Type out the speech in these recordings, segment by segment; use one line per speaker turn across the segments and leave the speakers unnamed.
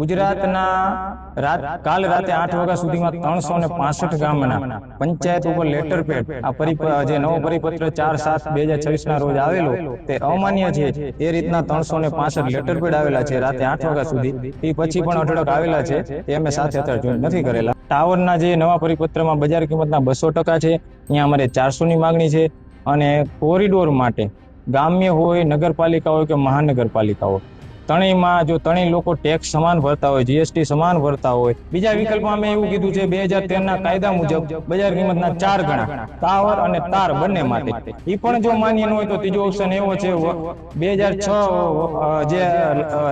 ગુજરાતના કાલ રાતે 8 વાગ્યા સુધીમાં 365 ગામના પંચાયત ઉપર લેટર પેડ જે નવો પરિપત્ર 4/7/2026 ના રોજ આવેલો તે અમાન્ય છે એ રીતના 365 લેટર પેડ આવેલા છે રાતે 8 વાગ્યા સુધી. એ પછી પણ અઢળક આવેલા છે એ અમે સાથે અત્યારે જોઈન્ટ નથી કરેલા. ટાવરના જે નવા પરિપત્રમાં બજાર કિંમતના 200% છે, અહીંયા અમારે 400 ની માંગણી છે. અને કોરિડોર માટે ગ્રામ્ય હોય, નગરપાલિકા હોય કે મહાનગરપાલિકા હોય, ત્રણેયમાં જો ત્રણેય લોકો ટેક્સ સમાન ભરતા હોય, જીએસટી સમાન ભરતા હોય. બીજા વિકલ્પમાં અમે એવું કીધું છે 2013 ના કાયદા મુજબ બજાર કિંમતના 4 ગણા ટાવર અને તાર બંને માટે. એ પણ જો માન્ય ન હોય તો ત્રીજો ઓપ્શન એવો છે 2006 જે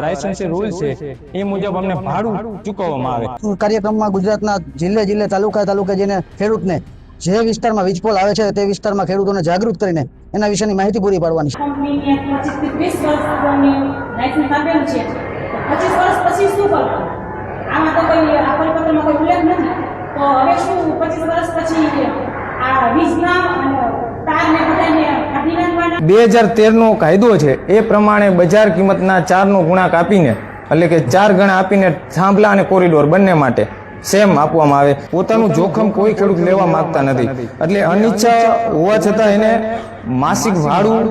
લાયસન્સી રૂલ છે એ મુજબ અમને ભાડું ચૂકવવામાં આવે.
કાર્યક્રમમાં ગુજરાતના જિલ્લે તાલુકે જેને ખેડૂતને જે વિસ્તારમાં વીજપોલ આવે છે તે વિસ્તારમાં ખેડૂતોને જાગૃત કરીને એના વિશેની માહિતી પૂરી પાડવાની છે.
કંપનીને 25 થી 30 વર્ષની લાયસન્સ આપેલું છે, 25 વર્ષ પછી શું કરવાનું? આમાં તો કોઈ આ પરિપત્રમાં કોઈ ઉલ્લેખ નથી. તો હવે શું 25 વર્ષ પછી આ વીજના અને તારને બધાને કાઢી નાખવાના?
2013 નો કાયદો છે એ પ્રમાણે બજાર કિંમતના 4 નો ગુણાક આપીને, એટલે કે 4 ગણા આપીને થાંભલા અને કોરિડોર બંને માટે સેમ આપવામાં આવે. પોતાનું જોખમ કોઈ ખેડૂત લેવા માંગતા નથી, એટલે અનિચ્છા હોવા છતાં એને માસિક ભાડું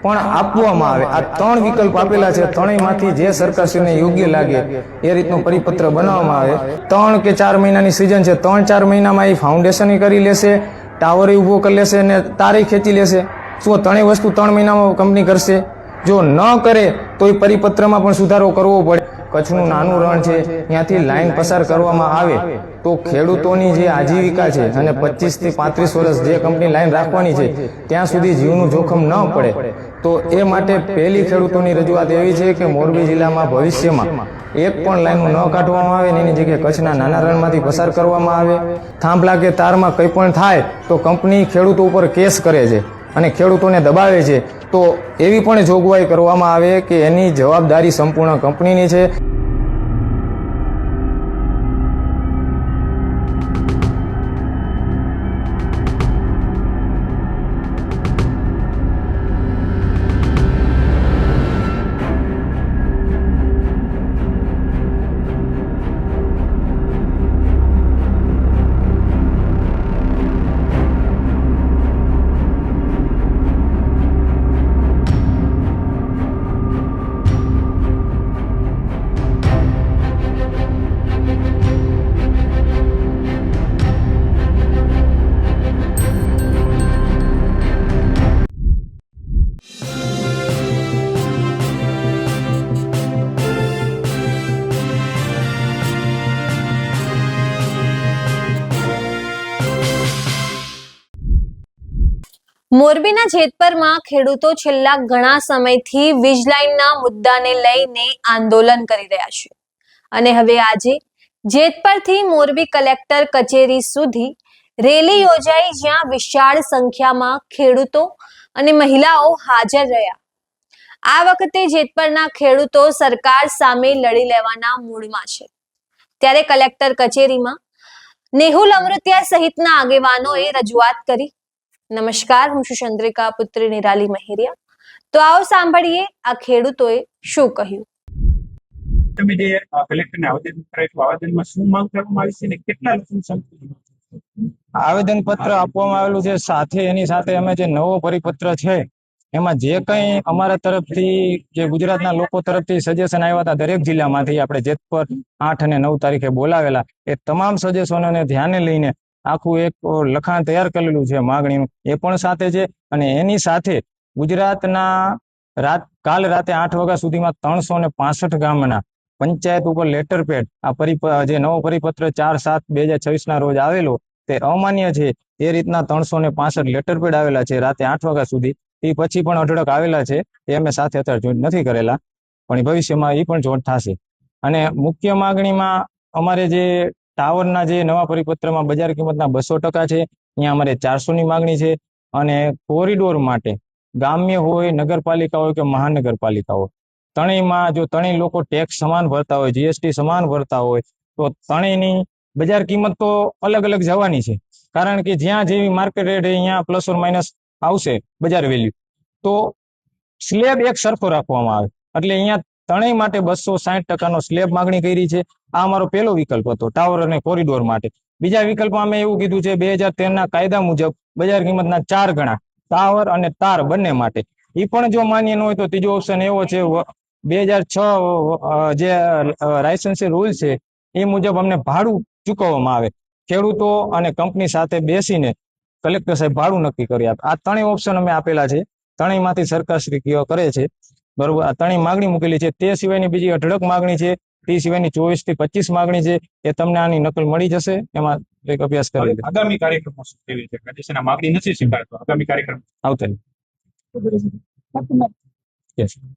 પણ આપવામાં આવે. આ 3 વિકલ્પ આપેલા છે. ત્રણેયમાંથી જે સરકારશ્રીને યોગ્ય લાગે એ રીતનો પરિપત્ર બનાવવામાં આવે. 3 કે 4 મહિનાની સિઝન છે, 3-4 મહિનામાં એ ફાઉન્ડેશન કરી લેશે, ટાવર ઉભો કરી લેશે અને તારે ખેંચી લેશે. શું ત્રણેય વસ્તુ 3 મહિનામાં કંપની કરશે? જો ન કરે તો એ પરિપત્રમાં પણ સુધારો કરવો પડે. કચ્છનું નાનું રણ છે, ત્યાંથી લાઈન પસાર કરવામાં આવે તો ખેડૂતોની જે આજીવિકા છે અને 25 થી 35 વર્ષ જે કંપની લાઈન રાખવાની છે ત્યાં સુધી જીવનું જોખમ ન પડે. તો એ માટે પહેલી ખેડૂતોની રજૂઆત એવી છે કે મોરબી જિલ્લામાં ભવિષ્યમાં એક પણ લાઈન ન કાઢવામાં આવે ને એની જગ્યાએ કચ્છના નાના રણમાંથી પસાર કરવામાં આવે. થાંભલા કે તારમાં કંઈ પણ થાય તો કંપની ખેડૂતો ઉપર કેસ કરે છે અને ખેડૂતોને દબાવે છે. તો એવી પણ જોગવાઈ કરવામાં આવે કે એની જવાબદારી સંપૂર્ણ કંપનીની છે.
મોરબીના જેતપરમાં ખેડૂતો છેલ્લા ઘણા સમયથી વીજ લાઇનના મુદ્દાને લઈને આંદોલન કરી રહ્યા છે અને હવે આજે જેતપરથી મોરબી કલેક્ટર કચેરી સુધી રેલી યોજાઈ, જ્યાં વિશાળ સંખ્યામાં ખેડૂતો અને મહિલાઓ હાજર રહ્યા. આ વખતે જેતપરના ખેડૂતો સરકાર સામે લડી લેવાના મૂડમાં છે, ત્યારે કલેક્ટર કચેરીમાં નેહુલ અમૃતિયા સહિતના આગેવાનોએ રજૂઆત કરી. નમસ્કાર, હું છું ચંદ્રિકા પુત્રી નિરાલી મહેરિયા. તો આવો સાંભળીએ આ ખેડૂતોએ શું કહ્યું.
તમે જે કલેક્ટરને આવેદન કરાયું, આવેદનમાં શું માંગ કરવામાં આવી છે ને કેટલા લોકો
આવેદન પત્ર આપવામાં આવેલું છે. સાથે એની સાથે અમે જે નવો પરિપત્ર છે એમાં જે કંઈ અમારા તરફથી જે ગુજરાતના લોકો તરફથી સજેશન આવ્યા હતા, દરેક જિલ્લામાંથી આપણે જેતપર 8 અને 9 તારીખે બોલાવેલા, એ તમામ સજેશનોને ધ્યાને લઈને આખું એક લખાણ તૈયાર કરેલું છે માગણીનું, એ પણ સાથે છે. અને એની સાથે ગુજરાતના કાલ રાતે 8 વાગ્યા સુધીમાં 365 ગામના પંચાયત ઉપર લેટર પેડ જે નવો પરિપત્ર 4/7/2026 ના રોજ આવેલો તે અમાન્ય છે એ રીતના 365 લેટર પેડ આવેલા છે રાતે 8 વાગ્યા સુધી. એ પછી પણ અઢળક આવેલા છે એ અમે સાથે અત્યારે જોઈન્ટ નથી કરેલા, પણ ભવિષ્યમાં એ પણ જોઈન્ટ થશે. અને મુખ્ય માગણીમાં અમારે જે ટાવરના જે નવા પરિપત્રમાં બજાર કિંમતના 200% છે, અહીંયા અમારે 400 ની માંગણી છે. અને કોરિડોર માટે ગ્રામ્ય હોય, નગરપાલિકા હોય કે મહાનગરપાલિકા હોય, ત્રણેયમાં જો ત્રણેય લોકો ટેક્સ સમાન ભરતા હોય, જીએસટી સમાન ભરતા હોય, તો ત્રણેયની બજાર કિંમત તો અલગ અલગ જવાની છે. કારણ કે જ્યાં જેવી માર્કેટ રેટ અહીંયા પ્લસ ઓર માઇનસ આવશે બજાર વેલ્યુ, તો સ્લેબ એક સરખો રાખવામાં આવે. એટલે અહીંયા ત્રણેય માટે 260% સ્લેબ માગણી કરી છે. આ અમારો પહેલો વિકલ્પ હતો ટાવર અને કોરિડોર માટે. બીજા વિકલ્પમાં અમે એવું કીધું છે 2013ના કાયદા મુજબ બજાર કિંમતના 4 ગણા ટાવર અને તાર બંને માટે. એ પણ જો માન્ય ન હોય તો ત્રીજો ઓપ્શન એવો છે 2006 જે લાયસન્સી રૂલ છે એ મુજબ અમને ભાડું ચૂકવવામાં આવે. ખેડૂતો અને કંપની સાથે બેસીને કલેક્ટર સાહેબ ભાડું નક્કી કરી આપે. આ ત્રણેય ઓપ્શન અમે આપેલા છે. ત્રણેયમાંથી સરકારશ્રી કરે છે. બરોબર, આ ત્રણેય માગણી મૂકેલી છે. તે સિવાયની બીજી અઢળક માગણી છે. તે સિવાયની 24 થી 25 માગણી છે. એ તમને આની નકલ મળી જશે. એમાં એક અભ્યાસ કરી લેજો.
આગામી કાર્યક્રમો શું કેવી છે? કન્ડિશનના માગણી નથી સ્વીકારતો. આગામી કાર્યક્રમ
આવતા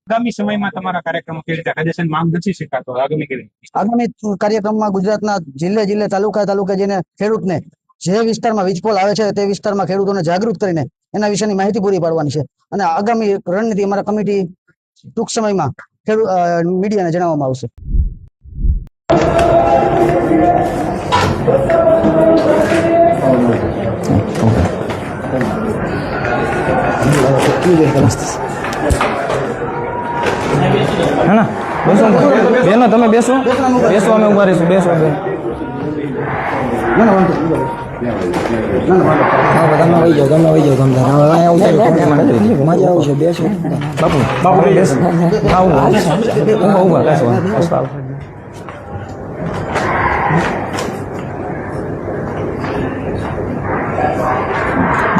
આગામી સમયમાં તમારા કાર્યક્રમો કેવી રીતે? કન્ડિશન માંગ નથી સ્વીકારતો. આગામી કેવી રીતે?
આગામી કાર્યક્રમમાં ગુજરાતના જિલ્લે તાલુકે જેને ખેડૂતને જે વિસ્તારમાં વીજપોલ આવે છે તે વિસ્તારમાં ખેડૂતોને જાગૃત કરીને એના વિશેની માહિતી પૂરી પાડવાની છે. અને આગામી રણનીતિ અમારા કમિટી ટૂંક સમયમાં મીડિયાને જણાવવામાં આવશે.
હા ના બેસો બેનો, તમે બેસો અમે ઉભા રહીશું. બેસો
તમે વહી જાઓ ગમદાર. હવે અહીંયા મજા આવશે. બેસો
બાપુ બેસો. ઉભા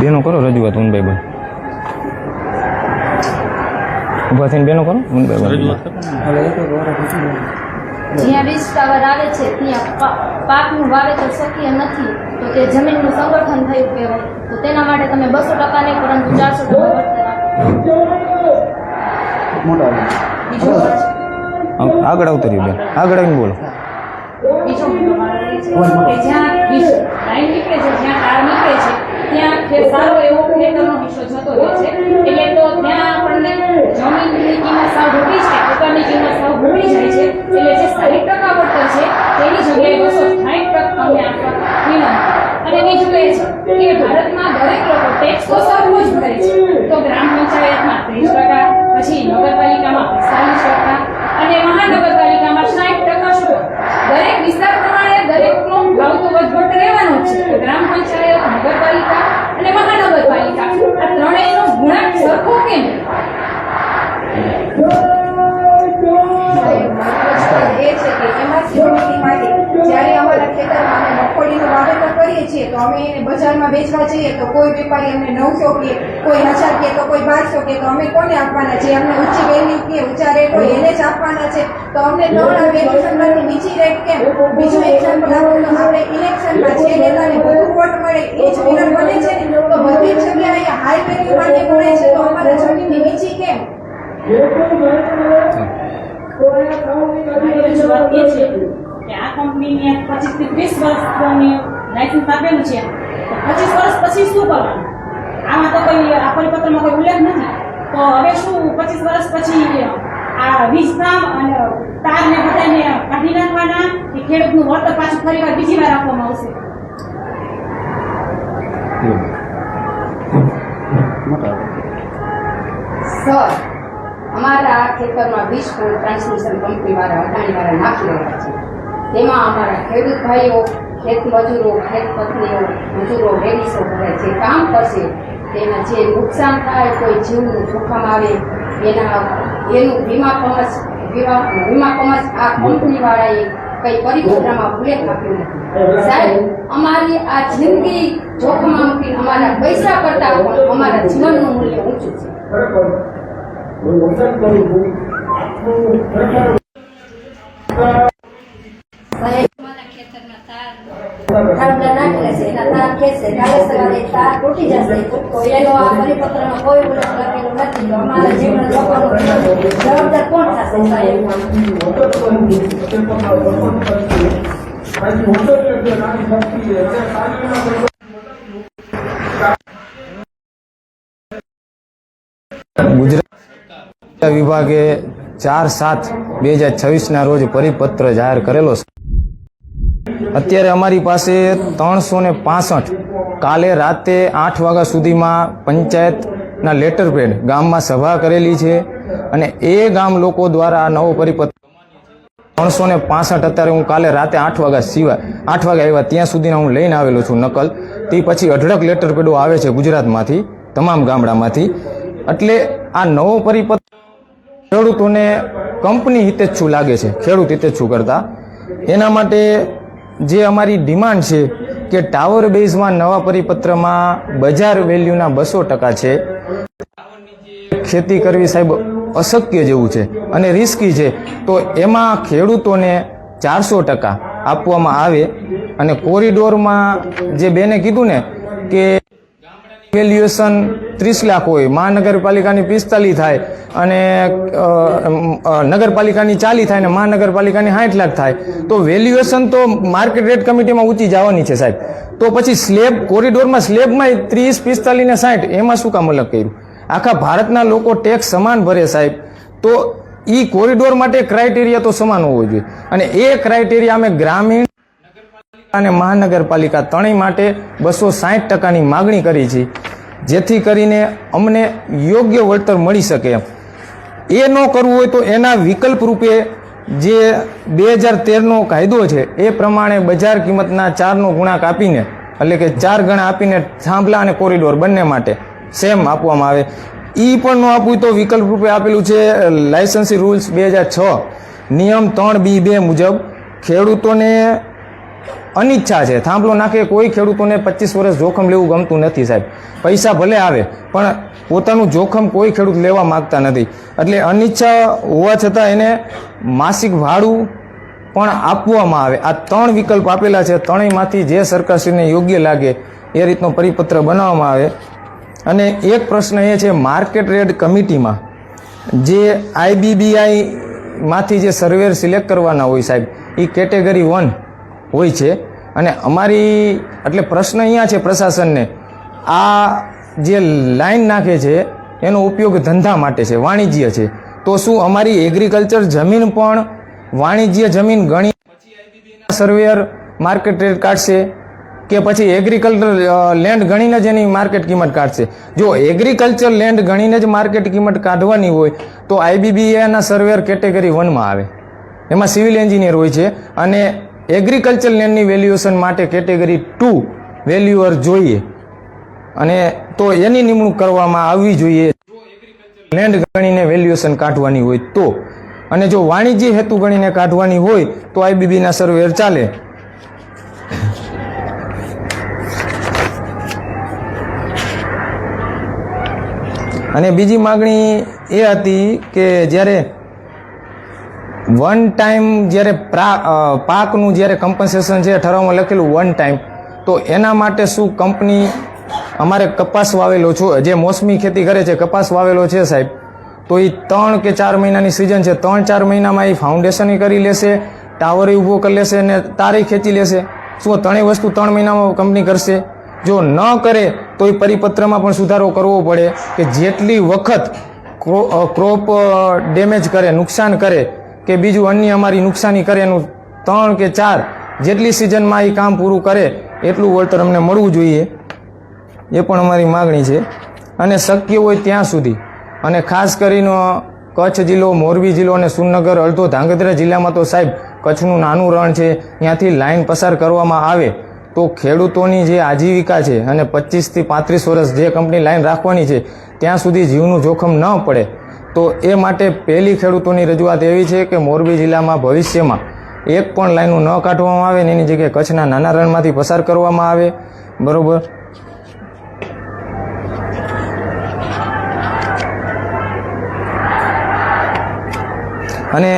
બેનો કરો રજૂઆત. ઉનભાઈ ભાઈ ઉભા થઈને બેનો કરો. ઉનભાઈ
જ્યાં વીજ ટાવર આવે છે ત્યાં પાકનું વાવેતર શક્ય નથી, તો તે જમીનનું સંગઠન થયું કહેવાય. તો તેના માટે તમે 200% નહીં પરંતુ 400% વળતર આપો.
આગળ આવતરી બેન, આગળ આવીને બોલો.
બીજો મુદ્દો મારો એ છે કે જ્યાં વીજ લાઈન નીકળે છે, જ્યાં તાર નીકળે છે ત્યાં સારો એવો ખેતરનો હિસ્સો જતો રહે છે. એટલે તો ત્યાં આપણને જમીનની કિંમત સાવ ઘટી જાય, પોતાની કિંમત સાવ ઘટી જાય છે. એટલે જે 60% વળતર છે તેની જગ્યાએ 260% અમને આપવા વિનંતી. અને બીજું એ છે કે ભારતમાં દરેક લોકો ટેક્સ તો સરખો જ ભરે છે. તો ગ્રામ પંચાયતમાં 30%, પછી નગરપાલિકામાં 45% અને મહાનગરપાલિકામાં 60% શું દરેક વિસ્તાર પ્રમાણે દરેકનો ભાવ તો વધઘટ રહેવાનો જ છે. ગ્રામ પંચાયત, નગરપાલિકા અને મહાનગરપાલિકા આ ત્રણેયનો ગુણાંક સરખો કેમ?
એ છે કે એમાં સિક્યુરિટી માટે જ્યારે અમારા ખેતરમાં અમે મગફળીનું વાવેતર કરીએ છીએ તો અમે એને બજારમાં વેચવા જઈએ તો કોઈ વેપારી અમને 900 કે કોઈ 1000 કે તો કોઈ 1200 કે તો અમે કોને આપવાના છે? અમને ઊંચી વેલ્યુ કે ઊંચા રેટ હોય એને જ આપવાના છે. તો અમને ત્રણ વેલ્યુશનમાંથી નીચી રેટ કેમ? બીજું એક્ઝામ્પલ આપો તો આપણે ઇલેક્શનમાં જે નેતાને વધુ વોટ મળે એ જ વિનર બને છે ને, તો બધી જ જગ્યાએ હાઈ વેલ્યુ માટે મળે છે તો અમારા જમીનની નીચી કેમ?
મારી રજૂઆત એ છે કે આ કંપનીને 25 થી 30 વર્ષની લાયસન્સ આપેલું છે, તો 25 વર્ષ પછી શું કરવાનું? આમાં તો કોઈ આ પરિપત્રમાં કોઈ ઉલ્લેખ નથી. તો હવે શું 25 વર્ષ પછી આ વીજ કામ અને તારને બધાને કાઢી નાખવાના કે ખેડૂતનું વળતર પાછું ફરીવાર બીજી વાર આપવામાં આવશે?
સર, અમારા આ ખેતરમાં 20 પોલ ટ્રાન્સમિશન કંપની વાળા અદાણી વાળા નાખી રહ્યા છે. તેમાં અમારા ખેડૂત ભાઈઓ, ખેત મજૂરો, ખેત પત્નીઓ, મજૂરો, લેડીસો કરે છે, કામ કરશે. તેના જે નુકસાન થાય, કોઈ જીવનું જોખમ આવે એનું વીમા કવચ આ કંપની વાળાએ કઈ પરિપત્રમાં ઉલ્લેખ આપ્યો નથી. સાહેબ, અમારી આ જિંદગી જોખમમાં મૂકીને અમારા પૈસા કરતા પણ અમારા જીવનનું મૂલ્ય ઊંચું છે. જવાબદાર કોણ થશે સાહેબ?
ગુજરાત વિભાગે 4/7/2026 રોજ પરિપત્ર જાહેર કરેલો છે. અત્યારે અમારી પાસે 365 કાલે રાતે 8 વાગ્યા સુધીમાં પંચાયતના લેટર પેડ ગામમાં સભા કરેલી છે. અને એ ગામ લોકો દ્વારા આ નવો પરિપત્ર 365 અત્યારે હું કાલે રાતે 8 વાગ્યા આવ્યા ત્યાં સુધીના હું લઈને આવેલો છું નકલ. તે પછી અઢળક લેટર પેડો આવે છે ગુજરાતમાંથી, તમામ ગામડામાંથી. એટલે આ નવો પરિપત્ર ખેડૂતોને કંપની હિતેચ્છુ લાગે છે, ખેડૂત હિતેચ્છુ કરતા. એના માટે જે અમારી ડિમાન્ડ છે કે ટાવર બેઝમાં નવા પરિપત્રમાં બજાર વેલ્યુના 200% છે. ખેતી કરવી સાહેબ અશક્ય જેવું છે અને રિસ્કી છે, તો એમાં ખેડૂતોને 400% આપવામાં આવે. અને કોરિડોરમાં જે બેને કીધું ને કે વેલ્યુએશન 30 લાખ હોય, મહાનગરપાલિકાની 45 થાય અને નગરપાલિકાની 40 થાય અને મહાનગરપાલિકાની 60 લાખ થાય, તો વેલ્યુએશન તો માર્કેટ રેટ કમિટીમાં ઊંચી જવાની છે સાહેબ. તો પછી સ્લેબ કોરિડોરમાં સ્લેબમાં 30, 45 ને 60 એમાં શું કામ અલગ કર્યું? આખા ભારતના લોકો ટેક્સ સમાન ભરે સાહેબ, તો ઈ કોરિડોર માટે ક્રાઇટેરિયા તો સમાન હોવો જોઈએ. અને એ ક્રાઇટેરિયા અમે ગ્રામીણ અને મહાનગરપાલિકા ત્રણેય માટે 260%ની માગણી કરી છે, જેથી કરીને અમને યોગ્ય વળતર મળી શકે. એ ન કરવું હોય તો એના વિકલ્પ રૂપે જે 2013નો કાયદો છે એ પ્રમાણે બજાર કિંમતના 4નો ગુણાક આપીને, એટલે કે 4 ગણા આપીને થાંભલા અને કોરિડોર બંને માટે સેમ આપવામાં આવે. ઈ પણ ન આપવું તો વિકલ્પ રૂપે આપેલું છે લાયસન્સી રૂલ્સ 2006 નિયમ 3B2 મુજબ ખેડૂતોને અનિચ્છા છે થાંભલો નાખે. કોઈ ખેડૂતોને 25 વર્ષ જોખમ લેવું ગમતું નથી સાહેબ. પૈસા ભલે આવે પણ પોતાનું જોખમ કોઈ ખેડૂત લેવા માંગતા નથી. એટલે અનિચ્છા હોવા છતાં એને માસિક ભાડું પણ આપવામાં આવે. આ 3 વિકલ્પ આપેલા છે. ત્રણેયમાંથી જે સરકારશ્રીને યોગ્ય લાગે એ રીતનો પરિપત્ર બનાવવામાં આવે. અને એક પ્રશ્ન એ છે, માર્કેટ રેટ કમિટીમાં જે IBBI માંથી જે સર્વેર સિલેક્ટ કરવાના હોય સાહેબ, એ કેટેગરી 1 હોય છે. અને અમારી એટલે પ્રશ્ન અહીંયા છે પ્રશાસનને, આ જે લાઈન નાખે છે એનો ઉપયોગ ધંધા માટે છે, વાણિજ્ય છે, તો શું અમારી એગ્રીકલ્ચર જમીન પણ વાણિજ્ય જમીન ગણી સર્વેયર માર્કેટ રેટ કાઢશે કે પછી એગ્રીકલ્ચર લેન્ડ ગણીને જ એની માર્કેટ કિંમત કાઢશે? જો એગ્રીકલ્ચર લેન્ડ ગણીને જ માર્કેટ કિંમત કાઢવાની હોય તો IBBIના સર્વેયર કેટેગરી 1માં આવે. એમાં સિવિલ એન્જિનિયર હોય છે અને એગ્રીકલ્ચર લેન્ડની વેલ્યુએશન માટે કેટેગરી 2 વેલ્યુઅર જોઈએ, અને તો એની નિમણૂક કરવામાં આવવી જોઈએ લેન્ડ ગણીને વેલ્યુએશન કાઢવાની હોય તો. અને જો વાણિજ્ય હેતુ ગણીને કાઢવાની હોય તો IBBના સર્વેયર ચાલે. અને બીજી માગણી એ હતી કે જ્યારે વન ટાઈમ જ્યારે પાકનું જ્યારે કમ્પન્સેશન છે ઠરાવમાં લખેલું 1 ટાઈમ, તો એના માટે શું કંપની અમારે કપાસ વાવેલો છો, જે મોસમી ખેતી કરે છે કપાસ વાવેલો છે સાહેબ, તો એ 3 કે 4 મહિનાની સિઝન છે, 3-4 મહિનામાં એ ફાઉન્ડેશન કરી લેશે, ટાવર ઊભો કરી લેશે અને તારે ખેંચી લેશે? શું ત્રણેય વસ્તુ 3 મહિનામાં કંપની કરશે? જો ન કરે તો એ પરિપત્રમાં પણ સુધારો કરવો પડે કે જેટલી વખત ક્રોપ ડેમેજ કરે, નુકસાન કરે કે બીજું અન્ય અમારી નુકસાની કરે એનું 3 કે 4 જેટલી સિઝનમાં એ કામ પૂરું કરે એટલું વળતર અમને મળવું જોઈએ. એ પણ અમારી માગણી છે. અને શક્ય હોય ત્યાં સુધી, અને ખાસ કરીને કચ્છ જિલ્લો, મોરબી જિલ્લો અને સુરનગર, અડધો ધાંગધ્રા જિલ્લામાં તો સાહેબ કચ્છનું નાનું રણ છે, ત્યાંથી લાઈન પસાર કરવામાં આવે તો ખેડૂતોની જે આજીવિકા છે અને 25 થી 35 વર્ષ જે કંપની લાઈન રાખવાની છે ત્યાં સુધી જીવનું જોખમ ન પડે. તો એ માટે પહેલી ખેડૂતોની રજૂઆત એવી છે કે મોરબી જિલ્લામાં ભવિષ્યમાં એક પણ લાઈનો ન કાઢવામાં આવે ને એની જગ્યાએ કચ્છના નાના રણમાંથી પસાર કરવામાં આવે. બરોબર? અને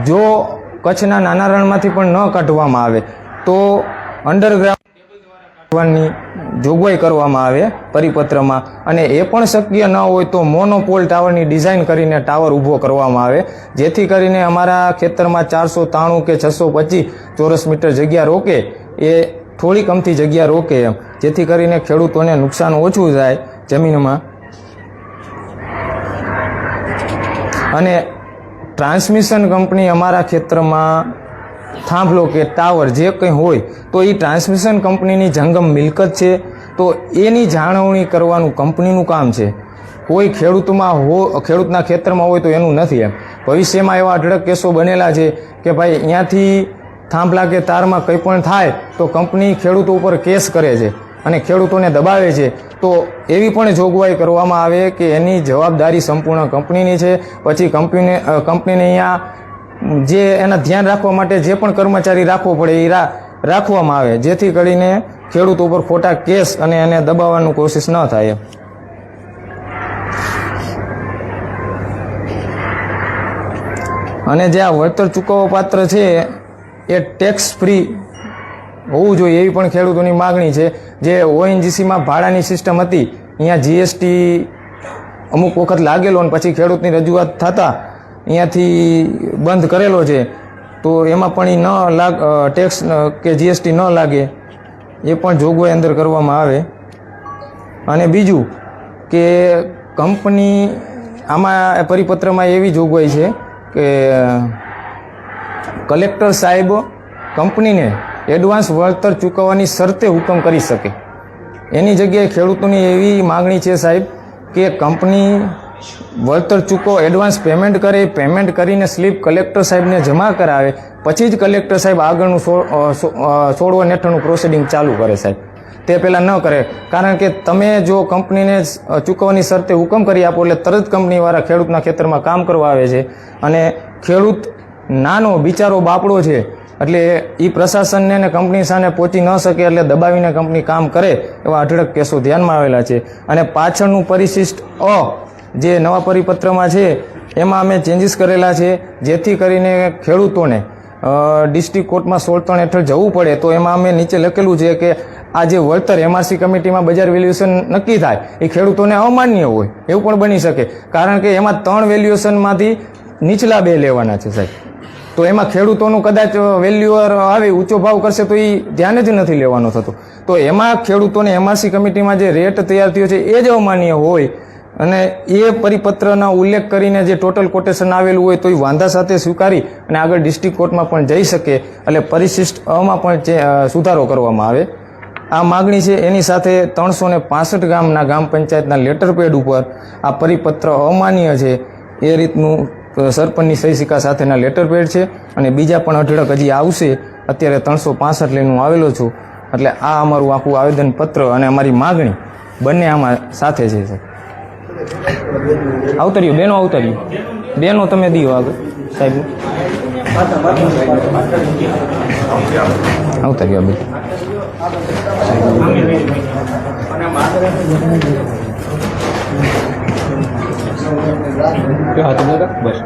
જો કચ્છના નાના રણમાંથી પણ ન કાઢવામાં આવે તો અંડરગ્રાઉન્ડની જોગવાઈ કરવામાં આવે પરિપત્રમાં. અને એ પણ શક્ય ન હોય તો મોનોપોલ ટાવરની ડિઝાઇન કરીને ટાવર ઊભો કરવામાં આવે, જેથી કરીને અમારા ખેતરમાં 493 કે 625 ચોરસ મીટર જગ્યા રોકે એ થોડી કમથી જગ્યા રોકે એમ, જેથી કરીને ખેડૂતોને નુકસાન ઓછું થાય જમીનમાં. અને ટ્રાન્સમિશન કંપની અમારા ખેતરમાં થાંભલો કે ટાવર જે કંઈ હોય તો એ ટ્રાન્સમિશન કંપનીની જંગમ મિલકત છે, તો એની જાળવણી કરવાનું કંપનીનું કામ છે. કોઈ ખેડૂતના ખેતરમાં હોય તો એનું નથી એમ. ભવિષ્યમાં એવા અઢળક કેસો બનેલા છે કે ભાઈ અહીંયાથી થાંભલા કે તારમાં કંઈ પણ થાય તો કંપની ખેડૂતો ઉપર કેસ કરે છે અને ખેડૂતોને દબાવે છે. તો એવી પણ જોગવાઈ કરવામાં આવે કે એની જવાબદારી સંપૂર્ણ કંપનીની છે. પછી કંપનીને અહીંયા જે એના ધ્યાન રાખવા માટે જે પણ કર્મચારી રાખવો પડે એ રાખવામાં આવે, જેથી કરીને ખેડૂતો ઉપર ખોટા કેસ અને એને દબાવવાની કોશિશ ન થાય. અને જે આ વળતર ચૂકવવા પાત્ર છે એ ટેક્સ ફ્રી હોવું જોઈએ એવી પણ ખેડૂતોની માગણી છે. જે ઓએનજીસીમાં ભાડાની સિસ્ટમ હતી, અહીંયા જીએસટી અમુક વખત લાગેલો અને પછી ખેડૂતની રજૂઆત થતાં અહીંયાથી બંધ કરેલો છે. તો એમાં પણ ટેક્સ કે જીએસટી ન લાગે એ પણ જોગવાઈ અંદર કરવામાં આવે. અને બીજું કે કંપની આમાં પરિપત્રમાં એવી જોગવાઈ છે કે કલેક્ટર સાહેબ કંપનીને એડવાન્સ વળતર ચૂકવવાની શરતે હુકમ કરી શકે. એની જગ્યાએ ખેડૂતોની એવી માગણી છે સાહેબ કે કંપની વળતર એડવાન્સ પેમેન્ટ કરીને સ્લીપ કલેક્ટર સાહેબને જમા કરાવે, પછી જ કલેક્ટર સાહેબ આગળનું 16 હેઠળનું પ્રોસિડિંગ ચાલુ કરે સાહેબ. તે પહેલાં ન કરે, કારણ કે તમે જો કંપનીને ચૂકવવાની શરતે હુકમ કરી આપો એટલે તરત કંપનીવાળા ખેડૂતના ખેતરમાં કામ કરવા આવે છે. અને ખેડૂત નાનો બિચારો બાપડો છે એટલે એ પ્રશાસનને અને કંપની સામે પહોંચી ન શકે એટલે દબાવીને કંપની કામ કરે એવા અઢળક કેસો ધ્યાનમાં આવેલા છે. અને પાછળનું પરિશિષ્ટ જે નવા પરિપત્રમાં છે એમાં અમે ચેન્જીસ કરેલા છે, જેથી કરીને ખેડૂતોને ડિસ્ટ્રિક્ટ કોર્ટમાં 16 હેઠળ જવું પડે. તો એમાં અમે નીચે લખેલું છે કે આ જે વળતર એમઆરસી કમિટીમાં બજાર વેલ્યુએશન નક્કી થાય એ ખેડૂતોને અમાન્ય હોય એવું પણ બની શકે, કારણ કે એમાં 3 વેલ્યુએશનમાંથી નીચલા 2 લેવાના છે સાહેબ. તો એમાં ખેડૂતોનું કદાચ વેલ્યુઅર આવે ઊંચો ભાવ કરશે તો એ ધ્યાન જ નથી લેવાનો થતો. તો એમાં ખેડૂતોને એમઆરસી કમિટીમાં જે રેટ તૈયાર થયો છે એ જ અમાન્ય હોય અને એ પરિપત્રના ઉલ્લેખ કરીને જે ટોટલ કોટેશન આવેલું હોય તો એ વાંધા સાથે સ્વીકારી અને આગળ ડિસ્ટ્રિક્ટ કોર્ટમાં પણ જઈ શકે. એટલે પરિશિષ્ટ માં પણ સુધારો કરવામાં આવે. આ માગણી છે. એની સાથે 365 ગામના ગ્રામ પંચાયતના લેટર પેડ ઉપર આ પરિપત્ર અમાન્ય છે એ રીતનું સરપંચની સહી સિક્કા સાથેના લેટર પેડ છે. અને બીજા પણ અઢળક હજી આવશે. અત્યારે 365 લઈને હું આવેલો છું. એટલે આ અમારું આખું આવેદનપત્ર અને અમારી માગણી બંને આમાં સાથે છે સાહેબ. આવતર્યું બેનો, આવતર્યું બેનો તમે દીઓ આગળ સાહેબ. આવતર્યું બે બસ.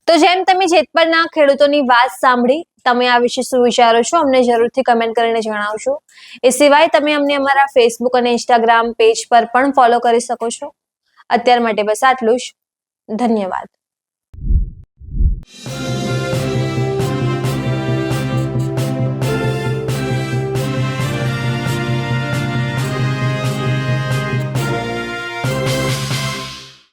તો જેમ તમે જેતપરના ખેડૂતોની વાત સાંભળી, તમે આ વિશે શું વિચારો છો અમને જરૂરથી કમેન્ટ કરીને જણાવજો. એ સિવાય તમે અમને અમારા ફેસબુક અને ઇન્સ્ટાગ્રામ પેજ પર પણ ફોલો કરી શકો છો. અત્યાર માટે બસ આટલું જ. ધન્યવાદ.